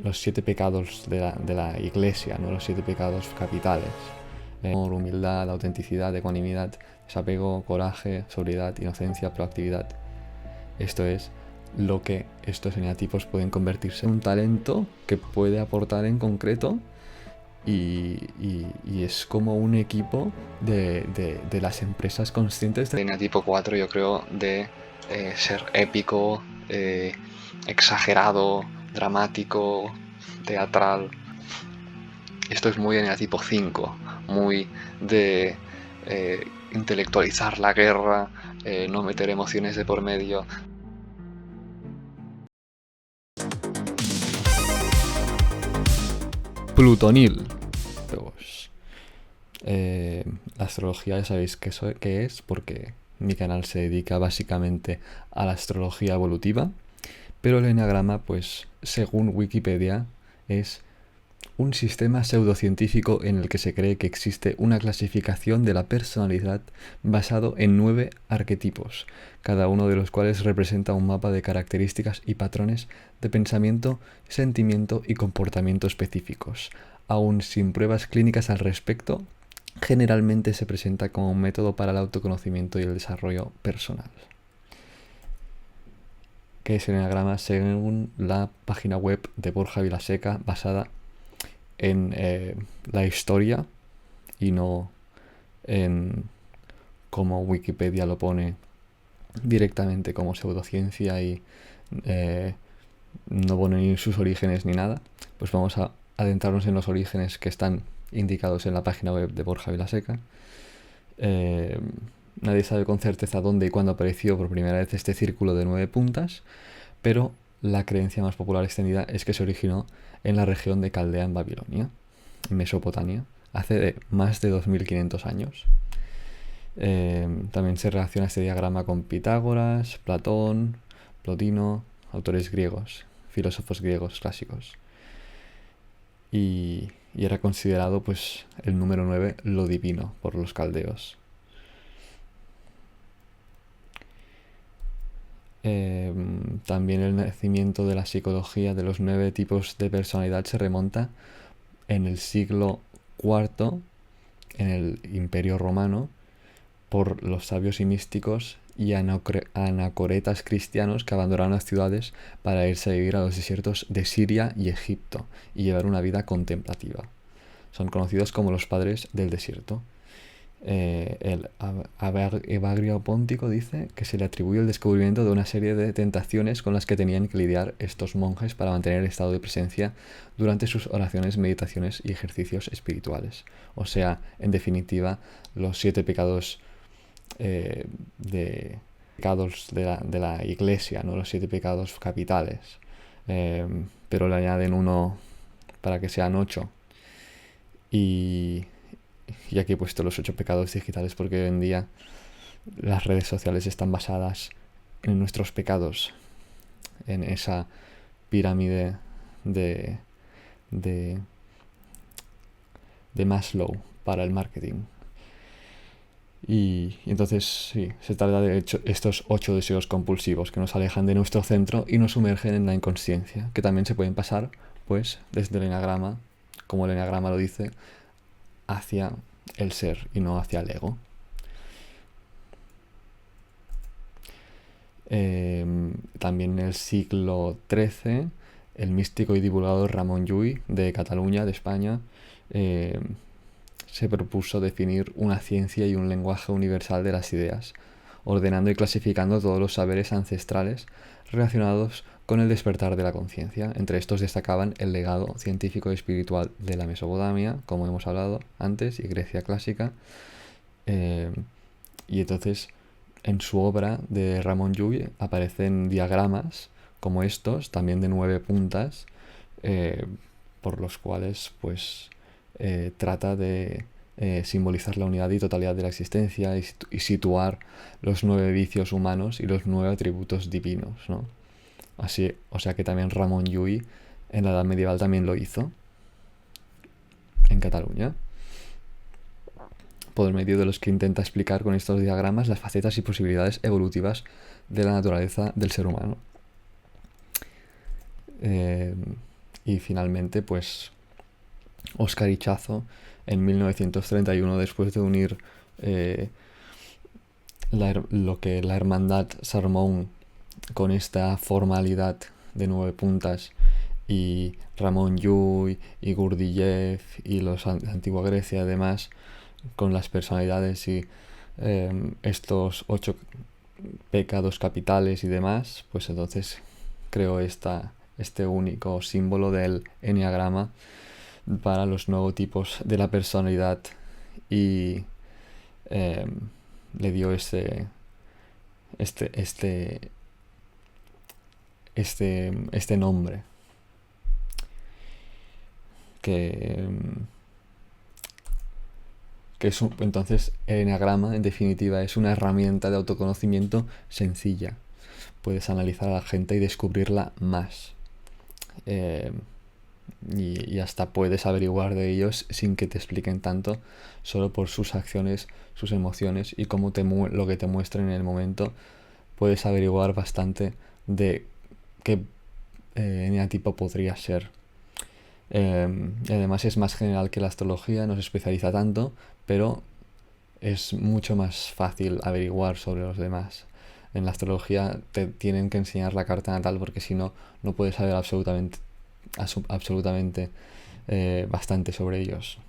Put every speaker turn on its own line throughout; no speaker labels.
los 7 pecados de la iglesia, ¿no? Los 7 pecados capitales. Amor, humildad, autenticidad, ecuanimidad, desapego, coraje, sobriedad, inocencia, proactividad. Esto es lo que estos eneatipos pueden convertirse en un talento que puede aportar en concreto y es como un equipo de las empresas conscientes de eneatipo 4, yo creo, de ser épico, exagerado, dramático, teatral. Esto es muy eneatipo 5, muy de intelectualizar la guerra, no meter emociones de por medio. Plutonil. Pues, la astrología ya sabéis qué es, porque mi canal se dedica básicamente a la astrología evolutiva, pero el eneagrama, pues, según Wikipedia, es un sistema pseudocientífico en el que se cree que existe una clasificación de la personalidad basado en 9 arquetipos, cada uno de los cuales representa un mapa de características y patrones de pensamiento, sentimiento y comportamiento específicos. Aún sin pruebas clínicas al respecto, generalmente se presenta como un método para el autoconocimiento y el desarrollo personal. ¿Qué es el eneagrama? Según la página web de Borja Vilaseca, basada en la historia y no en como Wikipedia lo pone directamente como pseudociencia y no pone ni sus orígenes ni nada, pues vamos a adentrarnos en los orígenes que están indicados en la página web de Borja Vilaseca. Nadie sabe con certeza dónde y cuándo apareció por primera vez este círculo de 9 puntas, pero la creencia más popular extendida es que se originó en la región de Caldea en Babilonia, en Mesopotamia, hace más de 2500 años. También se relaciona este diagrama con Pitágoras, Platón, Plotino, autores griegos, filósofos griegos clásicos. Y era considerado, pues, el número 9 lo divino por los caldeos. También el nacimiento de la psicología de los 9 tipos de personalidad se remonta en el siglo IV, en el Imperio Romano, por los sabios y místicos y anacoretas cristianos que abandonaron las ciudades para irse a vivir a los desiertos de Siria y Egipto y llevar una vida contemplativa. Son conocidos como los padres del desierto. El Evagrio Póntico dice que se le atribuye el descubrimiento de una serie de tentaciones con las que tenían que lidiar estos monjes para mantener el estado de presencia durante sus oraciones, meditaciones y ejercicios espirituales. O sea, en definitiva, los 7 pecados de la iglesia, ¿no? Los 7 pecados capitales. Pero le añaden uno para que sean 8. Y aquí he puesto los 8 pecados digitales porque hoy en día las redes sociales están basadas en nuestros pecados, en esa pirámide de Maslow para el marketing. Y entonces sí, se trata de estos 8 deseos compulsivos que nos alejan de nuestro centro y nos sumergen en la inconsciencia, que también se pueden pasar, pues, desde el eneagrama, como el eneagrama lo dice, hacia el ser y no hacia el ego. También en el siglo XIII, el místico y divulgador Ramon Llull, de Cataluña, de España, se propuso definir una ciencia y un lenguaje universal de las ideas, ordenando y clasificando todos los saberes ancestrales relacionados con el despertar de la conciencia. Entre estos destacaban el legado científico y espiritual de la Mesopotamia, como hemos hablado antes, y Grecia clásica. Y entonces, en su obra de Ramon Llull aparecen diagramas como estos, también de 9 puntas, por los cuales, pues, trata de simbolizar la unidad y totalidad de la existencia y situar los 9 vicios humanos y los 9 atributos divinos, ¿no? Así, o sea que también Ramon Llull en la Edad Medieval también lo hizo en Cataluña, por medio de los que intenta explicar con estos diagramas las facetas y posibilidades evolutivas de la naturaleza del ser humano. Y finalmente, pues, Óscar Ichazo, en 1931, después de unir eh, lo que la hermandad Sarmón con esta formalidad de 9 puntas, y Ramón Llull y Gurdjieff y los Antigua Grecia, además, con las personalidades y estos 8 pecados capitales y demás, pues entonces creo este único símbolo del eneagrama para los nuevos tipos de la personalidad, y le dio este, este nombre que, entonces el eneagrama, en definitiva, es una herramienta de autoconocimiento sencilla. Puedes analizar a la gente y descubrirla más. Y hasta puedes averiguar de ellos sin que te expliquen tanto, solo por sus acciones, sus emociones y cómo lo que te muestren en el momento. Puedes averiguar bastante de qué eneatipo podría ser. Y además es más general que la astrología, no se especializa tanto, pero es mucho más fácil averiguar sobre los demás. En la astrología te tienen que enseñar la carta natal, porque si no, no puedes saber absolutamente bastante sobre ellos,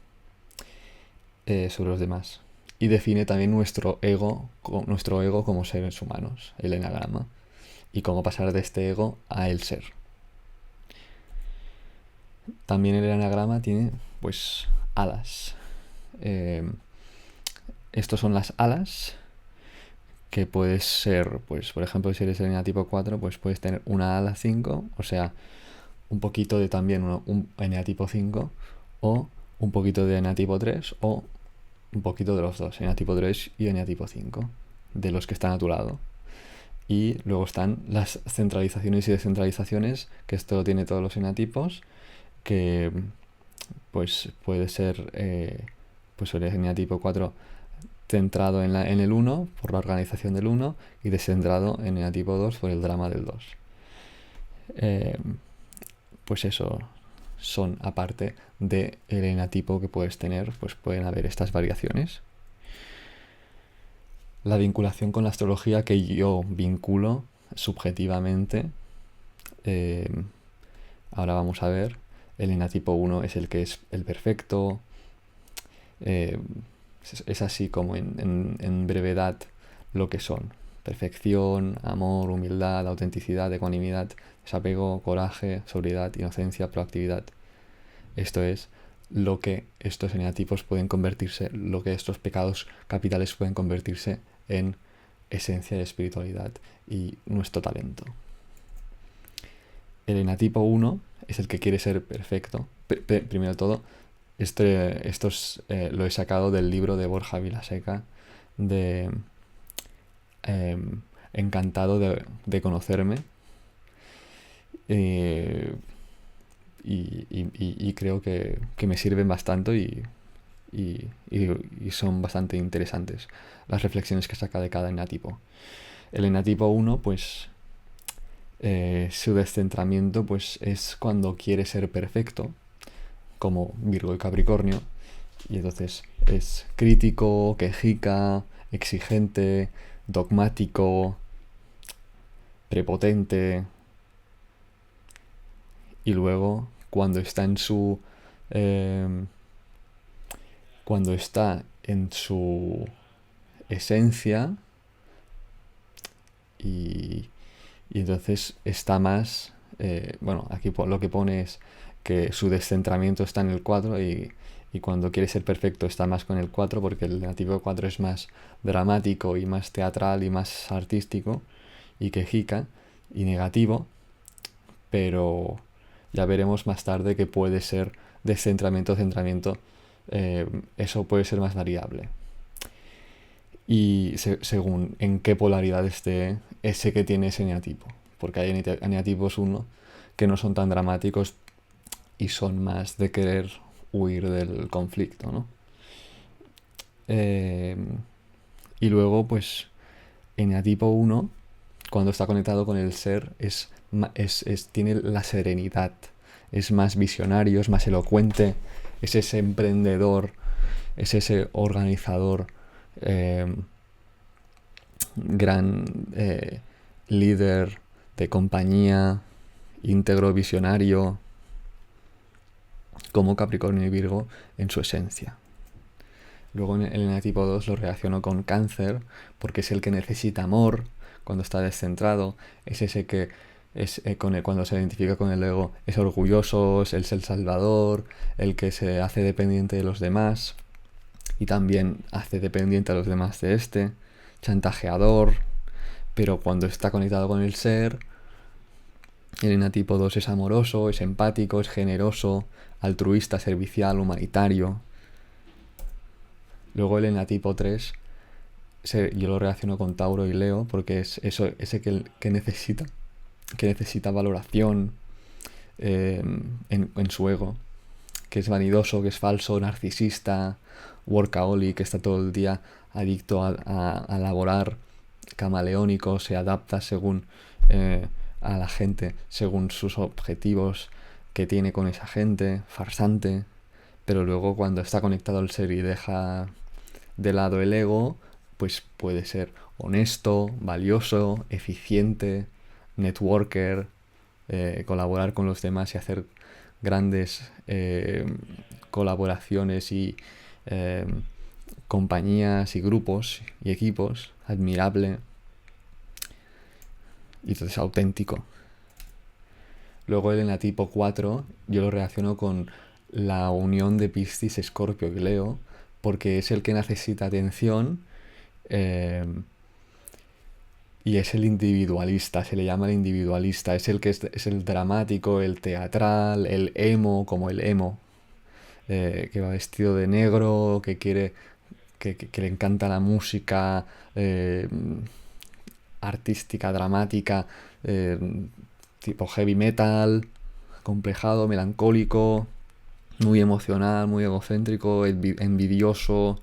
sobre los demás. Y define también nuestro ego como seres humanos, el eneagrama, y cómo pasar de este ego a el ser. También el eneagrama tiene, pues, alas. Estos son las alas, que puedes ser, pues, por ejemplo, si eres el eneatipo 4, pues puedes tener una ala 5, o sea, un poquito de también un eneatipo 5, o un poquito de eneatipo 3, o un poquito de los dos, eneatipo 3 y eneatipo 5, de los que están a tu lado. Y luego están las centralizaciones y descentralizaciones, que esto lo tiene todos los eneatipos, que pues puede ser pues el eneatipo 4 centrado en el 1 por la organización del 1 y descentrado en el eneatipo 2 por el drama del 2. Pues eso son, aparte del eneatipo que puedes tener, pues pueden haber estas variaciones. La vinculación con la astrología que yo vinculo subjetivamente, ahora vamos a ver. El eneatipo 1 es el que es el perfecto. Es así como en brevedad lo que son: perfección, amor, humildad, autenticidad, ecuanimidad, desapego, coraje, sobriedad, inocencia, proactividad. Esto es lo que estos eneatipos pueden convertirse, lo que estos pecados capitales pueden convertirse en esencia de espiritualidad y nuestro talento. El eneatipo 1 es el que quiere ser perfecto. Primero de todo, lo he sacado del libro de Borja Vilaseca, de Encantado de conocerme, y creo que me sirven bastante y son bastante interesantes las reflexiones que saca de cada eneatipo. El eneatipo 1, pues su descentramiento pues es cuando quiere ser perfecto, como Virgo y Capricornio, y entonces es crítico, quejica, exigente, dogmático, prepotente. Y luego, cuando está en su esencia, y entonces está más, bueno, aquí lo que pone es que su descentramiento está en el 4, y cuando quiere ser perfecto está más con el 4, porque el eneatipo 4 es más dramático y más teatral y más artístico y quejica y negativo, pero ya veremos más tarde que puede ser descentramiento, centramiento, eso puede ser más variable. Y según en qué polaridad esté ese que tiene ese eneatipo, porque hay eneatipos 1 que no son tan dramáticos y son más de querer huir del conflicto, ¿no? Y luego, pues, eneatipo 1, cuando está conectado con el ser, tiene la serenidad, es más visionario, es más elocuente, es ese emprendedor, es ese organizador, gran líder de compañía, íntegro, visionario, como Capricornio y Virgo en su esencia. Luego en el eneatipo 2 lo relaciono con Cáncer, porque es el que necesita amor cuando está descentrado, es ese que es cuando se identifica con el ego, es orgulloso, es el salvador, el que se hace dependiente de los demás y también hace dependiente a los demás de chantajeador, pero cuando está conectado con el ser, el eneatipo 2 es amoroso, es empático, es generoso, altruista, servicial, humanitario. Luego el eneatipo 3 yo lo relaciono con Tauro y Leo porque es ese que necesita valoración en su ego, que es vanidoso, que es falso, narcisista, workaholic, que está todo el día adicto a laborar, camaleónico, se adapta según a la gente, según sus objetivos que tiene con esa gente, farsante, pero luego cuando está conectado al ser y deja de lado el ego, pues puede ser honesto, valioso, eficiente, networker, colaborar con los demás y hacer grandes colaboraciones y compañías y grupos y equipos, admirable y entonces auténtico. Luego el eneatipo 4 yo lo relaciono con la unión de Piscis, Escorpio y Leo, porque es el que necesita atención y es el individualista, se le llama el individualista, es el que es el dramático, el teatral, el emo, como el emo, que va vestido de negro, que quiere, que le encanta la música artística, dramática, tipo heavy metal, complejado, melancólico, muy emocional, muy egocéntrico, envidioso,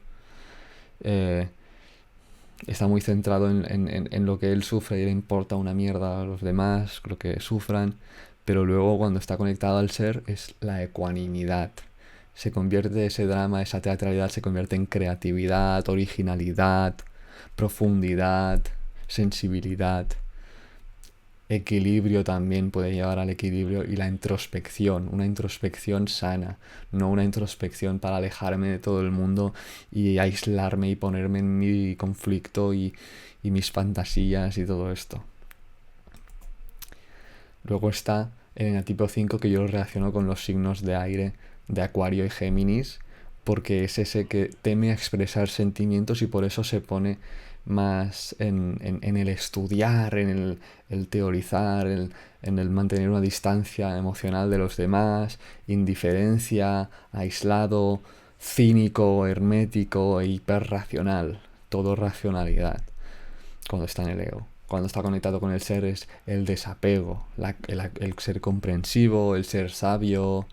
está muy centrado en lo que él sufre y le importa una mierda a los demás, lo que sufran, pero luego cuando está conectado al ser es la ecuanimidad. Se convierte ese drama, esa teatralidad, se convierte en creatividad, originalidad, profundidad, sensibilidad. Equilibrio también puede llevar al equilibrio y la introspección, una introspección sana, no una introspección para alejarme de todo el mundo y aislarme y ponerme en mi conflicto y mis fantasías y todo esto. Luego está el eneatipo 5 que yo lo relaciono con los signos de aire de Acuario y Géminis, porque es ese que teme a expresar sentimientos y por eso se pone más en el estudiar, en el teorizar, en el mantener una distancia emocional de los demás, indiferencia, aislado, cínico, hermético e hiperracional, todo racionalidad cuando está en el ego. Cuando está conectado con el ser es el desapego, el ser comprensivo, el ser sabio,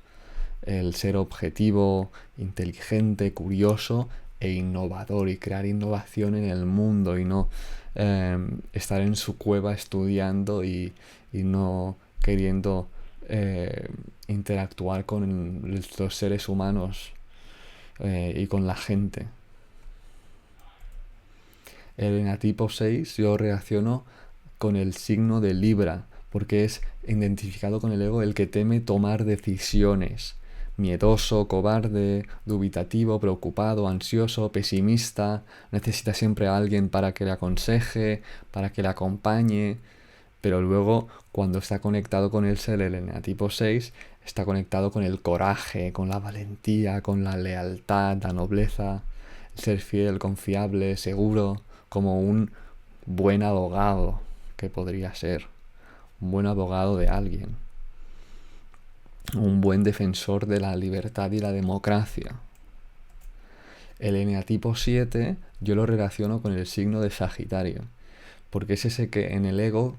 el ser objetivo, inteligente, curioso e innovador y crear innovación en el mundo y no estar en su cueva estudiando y no queriendo interactuar con los seres humanos y con la gente. El eneatipo 6 yo reacciono con el signo de Libra, porque es identificado con el ego el que teme tomar decisiones. Miedoso, cobarde, dubitativo, preocupado, ansioso, pesimista, necesita siempre a alguien para que le aconseje, para que le acompañe, pero luego cuando está conectado con el ser, el eneatipo 6, está conectado con el coraje, con la valentía, con la lealtad, la nobleza, el ser fiel, confiable, seguro, como un buen abogado que podría ser, un buen abogado de alguien, un buen defensor de la libertad y la democracia. El eneatipo 7 yo lo relaciono con el signo de Sagitario, porque es ese que en el ego,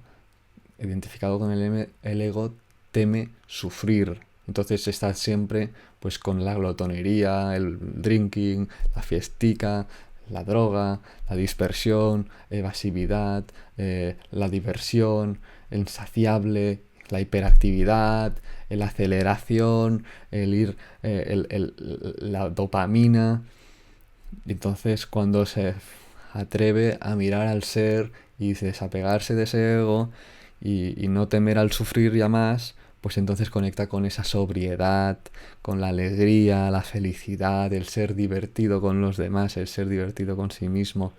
identificado con el ego, teme sufrir. Entonces está siempre pues con la glotonería, el drinking, la fiestica, la droga, la dispersión, evasividad, la diversión, insaciable, la hiperactividad, la aceleración, la dopamina. Entonces, cuando se atreve a mirar al ser y desapegarse de ese ego y no temer al sufrir ya más, pues entonces conecta con esa sobriedad, con la alegría, la felicidad, el ser divertido con los demás, el ser divertido con sí mismo,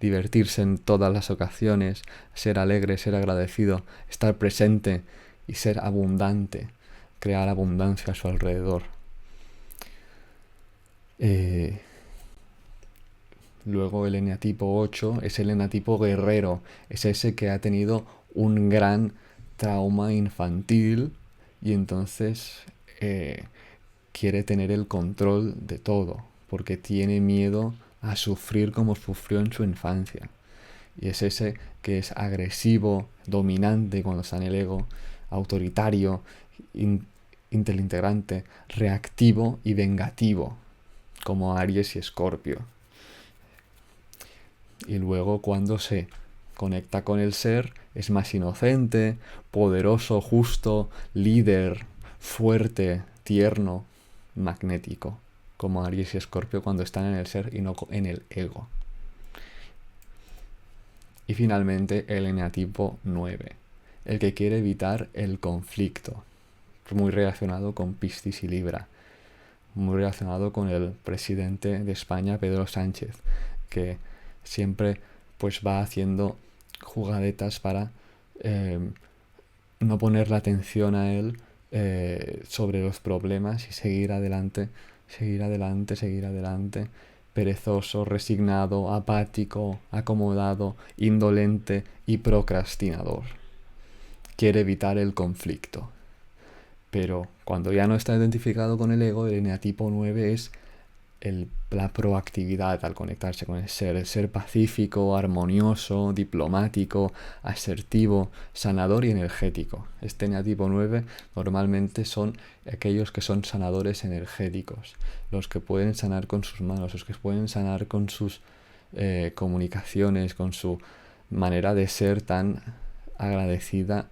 divertirse en todas las ocasiones, ser alegre, ser agradecido, estar presente y ser abundante, crear abundancia a su alrededor. Luego el eneatipo 8 es el eneatipo guerrero, es ese que ha tenido un gran trauma infantil y entonces quiere tener el control de todo, porque tiene miedo a sufrir como sufrió en su infancia. Y es ese que es agresivo, dominante cuando está en el ego, autoritario, intelintegrante, reactivo y vengativo, como Aries y Escorpio. Y luego cuando se conecta con el ser, es más inocente, poderoso, justo, líder, fuerte, tierno, magnético, como Aries y Escorpio cuando están en el ser y no en el ego. Y finalmente el eneatipo 9, el que quiere evitar el conflicto, muy relacionado con Piscis y Libra, muy relacionado con el presidente de España, Pedro Sánchez, que siempre pues va haciendo jugadetas para no poner la atención a él sobre los problemas y seguir adelante, seguir adelante, seguir adelante, perezoso, resignado, apático, acomodado, indolente y procrastinador. Quiere evitar el conflicto. Pero cuando ya no está identificado con el ego, el eneatipo 9 es la proactividad al conectarse con el ser pacífico, armonioso, diplomático, asertivo, sanador y energético. Este eneatipo 9 normalmente son aquellos que son sanadores energéticos, los que pueden sanar con sus manos, los que pueden sanar con sus comunicaciones, con su manera de ser tan agradecida,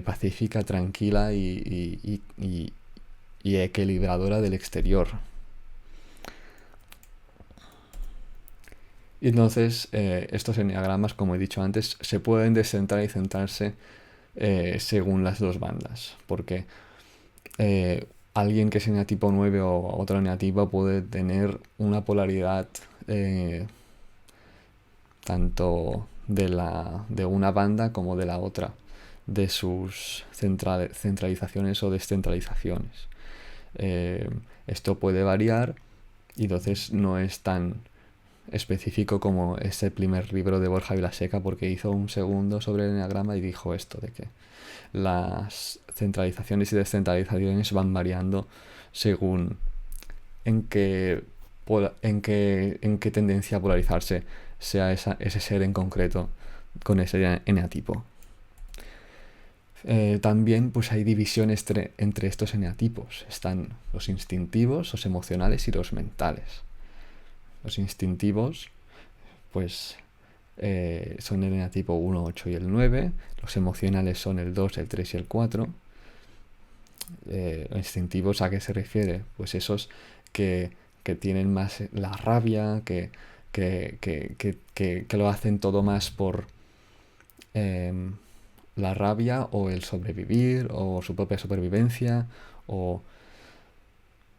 pacífica, tranquila y equilibradora del exterior. Y entonces estos enneagramas, como he dicho antes, se pueden descentrar y centrarse según las dos bandas, porque alguien que es eneatipo 9 o otro eneatipo puede tener una polaridad tanto de una banda como de la otra, de sus centralizaciones o descentralizaciones. Esto puede variar y entonces no es tan específico como ese primer libro de Borja Vilaseca, porque hizo un segundo sobre el enneagrama y dijo esto, de que las centralizaciones y descentralizaciones van variando según en qué tendencia a polarizarse sea ese ser en concreto con ese eneatipo. También pues hay divisiones entre estos eneatipos. Están los instintivos, los emocionales y los mentales. Los instintivos pues son el eneatipo 1, 8 y el 9. Los emocionales son el 2, el 3 y el 4. Los instintivos, ¿a qué se refiere? Pues esos que tienen más la rabia, que lo hacen todo más por la rabia o el sobrevivir o su propia supervivencia o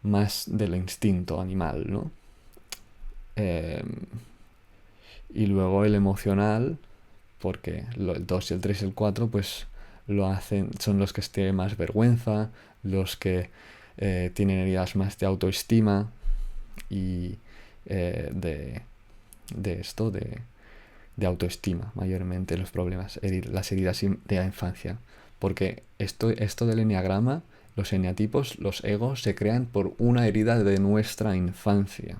más del instinto animal, ¿no? Y luego el emocional, porque el 2 y el 3 y el 4 pues lo hacen, son los que tienen más vergüenza, los que tienen heridas más de autoestima y de autoestima, mayormente los problemas, las heridas de la infancia. Porque esto del enneagrama, los eneatipos, los egos, se crean por una herida de nuestra infancia.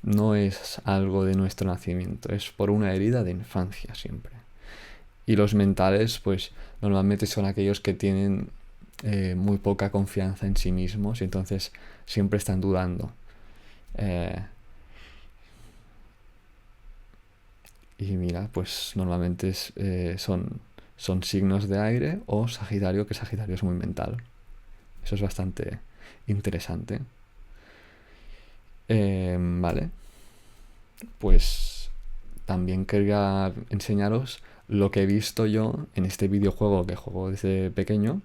No es algo de nuestro nacimiento, es por una herida de infancia siempre. Y los mentales, pues normalmente son aquellos que tienen muy poca confianza en sí mismos y entonces siempre están dudando. Y mira, pues normalmente son son signos de aire, o Sagitario, que Sagitario es muy mental. Eso es bastante interesante. Vale. Pues también quería enseñaros lo que he visto yo en este videojuego que juego desde pequeño,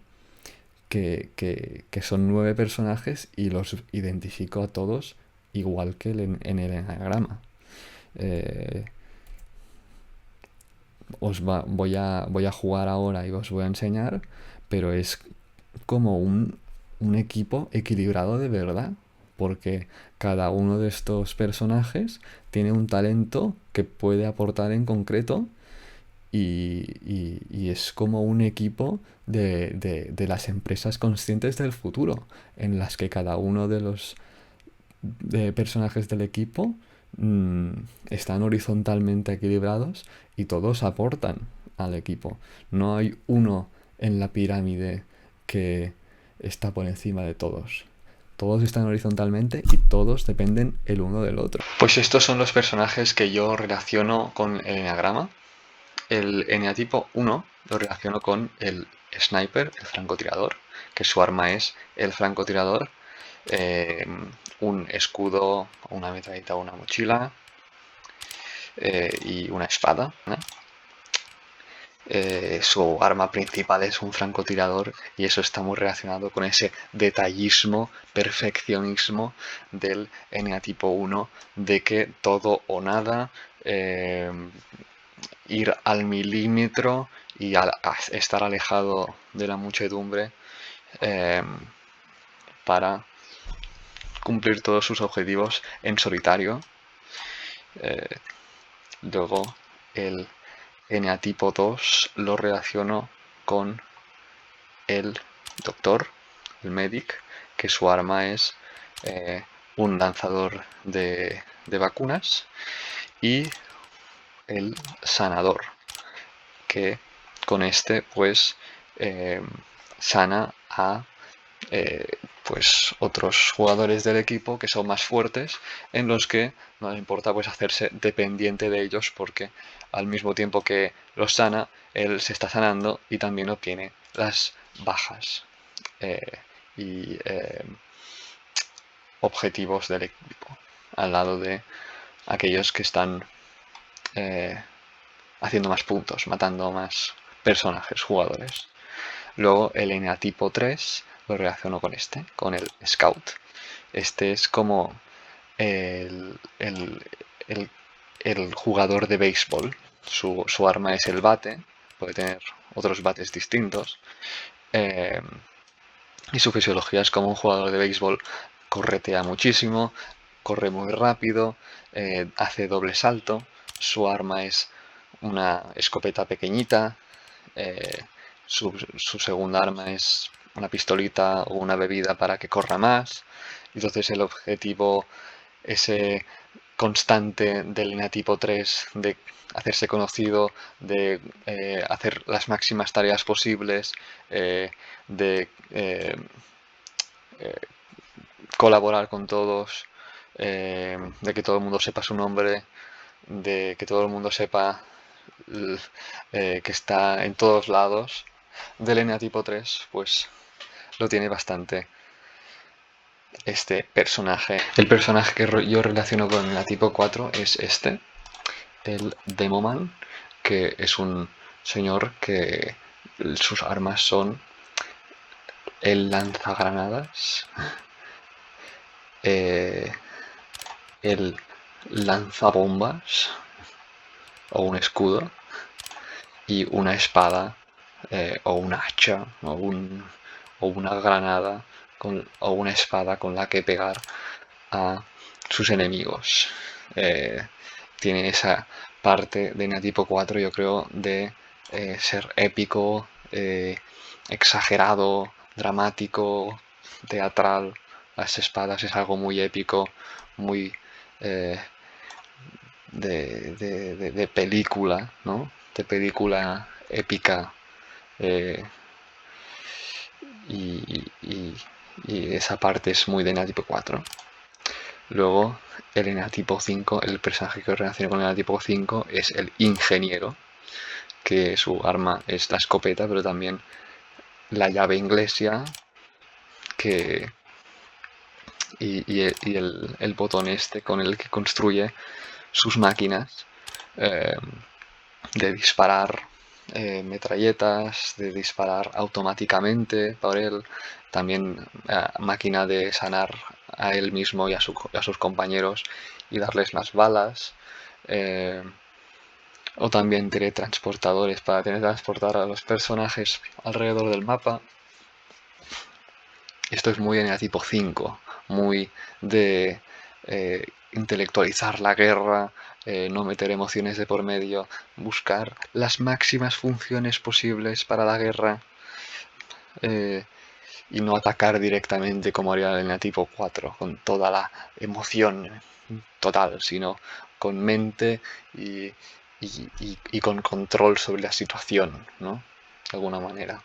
que son 9 personajes y los identifico a todos igual que en el enagrama. Eh, voy a jugar ahora y os voy a enseñar, pero es como un equipo equilibrado de verdad, porque cada uno de estos personajes tiene un talento que puede aportar en concreto y es como un equipo de las empresas conscientes del futuro, en las que cada uno de los personajes del equipo están horizontalmente equilibrados y todos aportan al equipo. No hay uno en la pirámide que está por encima de todos. Todos están horizontalmente y todos dependen el uno del otro. Pues estos son los personajes que yo relaciono con el eneagrama. El eneatipo 1 lo relaciono con el sniper, el francotirador, que su arma es el francotirador, un escudo, una metralleta o una mochila y una espada, ¿no? Su arma principal es un francotirador y eso está muy relacionado con ese detallismo, perfeccionismo del eneatipo 1, de que todo o nada, ir al milímetro y a estar alejado de la muchedumbre para cumplir todos sus objetivos en solitario. Luego el eneatipo 2 lo relaciono con el doctor, el medic, que su arma es un lanzador de vacunas, y el sanador, que con este pues sana a pues otros jugadores del equipo que son más fuertes, en los que no les importa pues hacerse dependiente de ellos, porque al mismo tiempo que los sana, él se está sanando y también obtiene las bajas y objetivos del equipo, al lado de aquellos que están haciendo más puntos, matando más personajes, jugadores. Luego el eneatipo 3 lo relaciono con con el Scout. Este es como el jugador de béisbol. Su arma es el bate, puede tener otros bates distintos. Y su fisiología es como un jugador de béisbol: corretea muchísimo, corre muy rápido, hace doble salto. Su arma es una escopeta pequeñita. Su segunda arma es una pistolita o una bebida para que corra más. Entonces el objetivo ese constante del eneatipo 3 de hacerse conocido, de hacer las máximas tareas posibles, de colaborar con todos, de que todo el mundo sepa su nombre, de que todo el mundo sepa que está en todos lados, del eneatipo 3, pues lo tiene bastante este personaje. El personaje que yo relaciono con el eneatipo 4 es este, el Demoman, que es un señor que sus armas son el lanzagranadas, el lanzabombas o un escudo, y una espada o un hacha o una granada o una espada con la que pegar a sus enemigos. Tiene esa parte de eneatipo 4, yo creo, de ser épico, exagerado, dramático, teatral. Las espadas es algo muy épico, muy de película, ¿no? De película épica. Y esa parte es muy de eneatipo 4. Luego el eneatipo 5, el personaje que relaciona con el eneatipo 5 es el ingeniero, que su arma es la escopeta, pero también la llave inglesa que, el botón este con el que construye sus máquinas eh, de disparar metralletas, de disparar automáticamente por él, también máquina de sanar a él mismo y a sus compañeros y darles más balas. O también teletransportadores para teletransportar a los personajes alrededor del mapa. Esto es muy en el tipo 5, muy de intelectualizar la guerra, no meter emociones de por medio, buscar las máximas funciones posibles para la guerra eh, y no atacar directamente como haría en el tipo 4, con toda la emoción total, sino con mente y con control sobre la situación, ¿no? De alguna manera.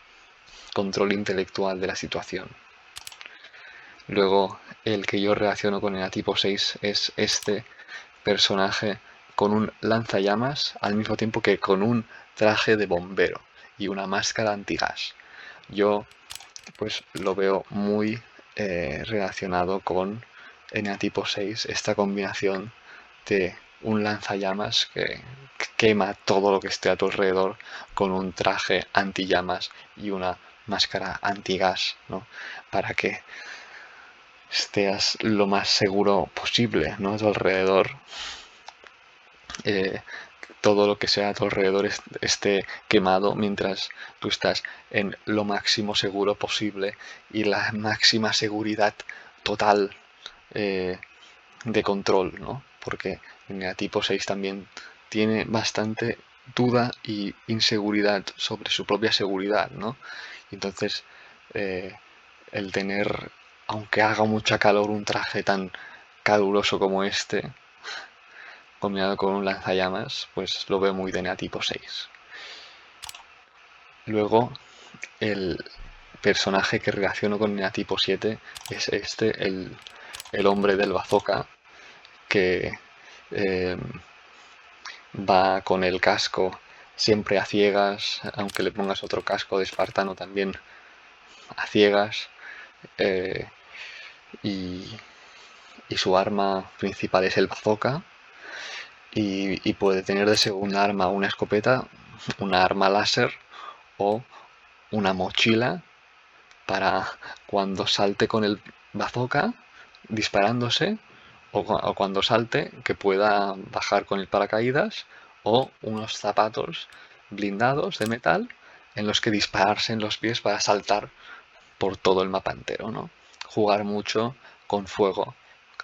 Control intelectual de la situación. Luego, el que yo relaciono con el tipo 6 es este personaje con un lanzallamas al mismo tiempo que con un traje de bombero y una máscara antigas. Yo pues lo veo muy relacionado con en el tipo 6 esta combinación de un lanzallamas que quema todo lo que esté a tu alrededor con un traje antillamas y una máscara antigas, ¿no? Para que estés lo más seguro posible, ¿no? A tu alrededor. Todo lo que sea a tu alrededor esté quemado mientras tú estás en lo máximo seguro posible y la máxima seguridad total de control, ¿no? Porque en el tipo 6 también tiene bastante duda y inseguridad sobre su propia seguridad, ¿no? Entonces, eh, el tener, aunque haga mucha calor, un traje tan caluroso como este, combinado con un lanzallamas, pues lo veo muy de tipo 6. Luego, el personaje que relaciono con tipo 7 es el hombre del bazooka, que eh, va con el casco siempre a ciegas, aunque le pongas otro casco de espartano también a ciegas, eh, y, y su arma principal es el bazooka, y puede tener de segunda arma una escopeta, una arma láser o una mochila para cuando salte con el bazooka disparándose o cuando salte que pueda bajar con el paracaídas o unos zapatos blindados de metal en los que dispararse en los pies para saltar por todo el mapa entero, ¿no? Jugar mucho con fuego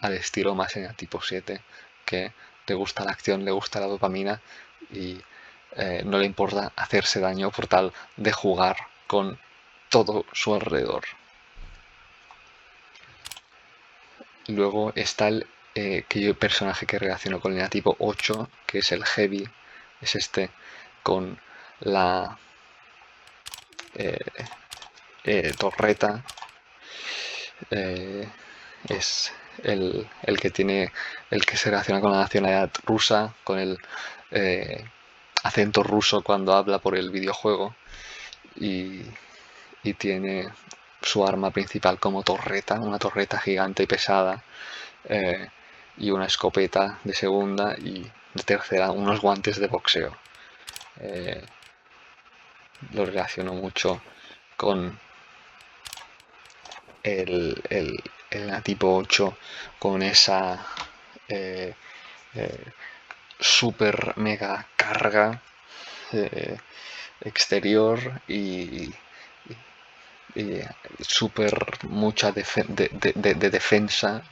al estilo más en el tipo 7, que le gusta la acción, le gusta la dopamina y no le importa hacerse daño por tal de jugar con todo su alrededor. Luego está el personaje que relaciono con el tipo 8, que es el Heavy, es este con la eh, torreta, eh, es que tiene, el que se relaciona con la nacionalidad rusa, con el eh, acento ruso cuando habla por el videojuego y, tiene su arma principal como torreta, una torreta gigante y pesada, eh, y una escopeta de segunda y de tercera unos guantes de boxeo. Eh, lo relaciono mucho con el tipo 8, con esa eh, eh, super mega carga eh, exterior y super mucha de defensa,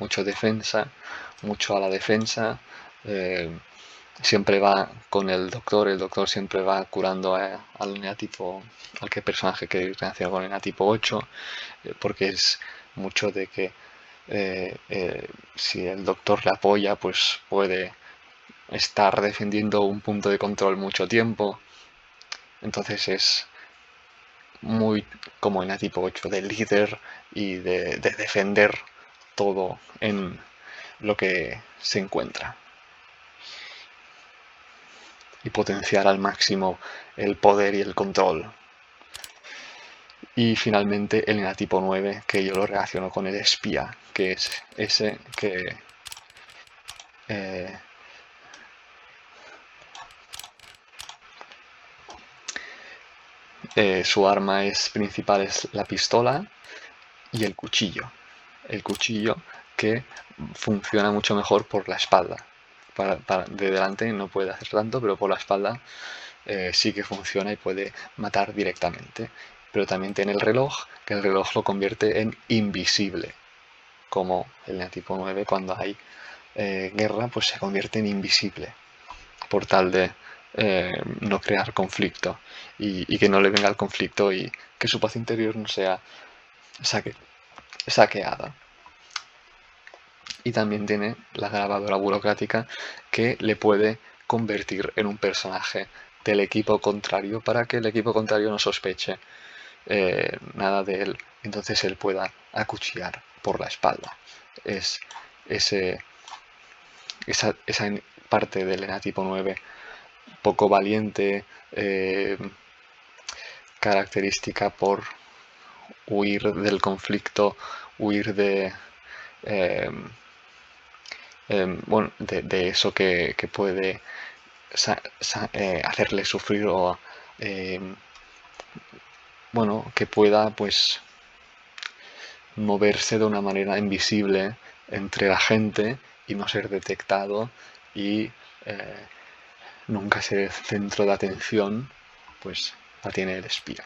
mucho a la defensa. eh, Siempre va con el doctor siempre va curando al neatipo, al que personaje que relaciona con el neatipo 8, porque es mucho de que si el doctor le apoya, pues puede estar defendiendo un punto de control mucho tiempo. Entonces es muy como en tipo 8 de líder y de defender todo en lo que se encuentra. y potenciar al máximo el poder y el control. Y finalmente el enatipo 9, que yo lo relaciono con el espía, que es ese que su arma principal es la pistola y el cuchillo. El cuchillo que funciona mucho mejor por la espalda. De delante no puede hacer tanto, pero por la espalda sí que funciona y puede matar directamente. Pero también tiene el reloj, que el reloj lo convierte en invisible. Como el enatipo 9, cuando hay guerra, pues se convierte en invisible. Por tal de no crear conflicto y que no le venga el conflicto y que su paz interior no sea saqueada. Y también tiene la grabadora burocrática, que le puede convertir en un personaje del equipo contrario para que el equipo contrario no sospeche nada de él, entonces él pueda acuchillar por la espalda. Es esa parte del enatipo 9 poco valiente, característica por huir del conflicto, huir de bueno, de eso que puede hacerle sufrir o bueno, que pueda pues moverse de una manera invisible entre la gente y no ser detectado y nunca ser el centro de atención, pues la tiene el espía.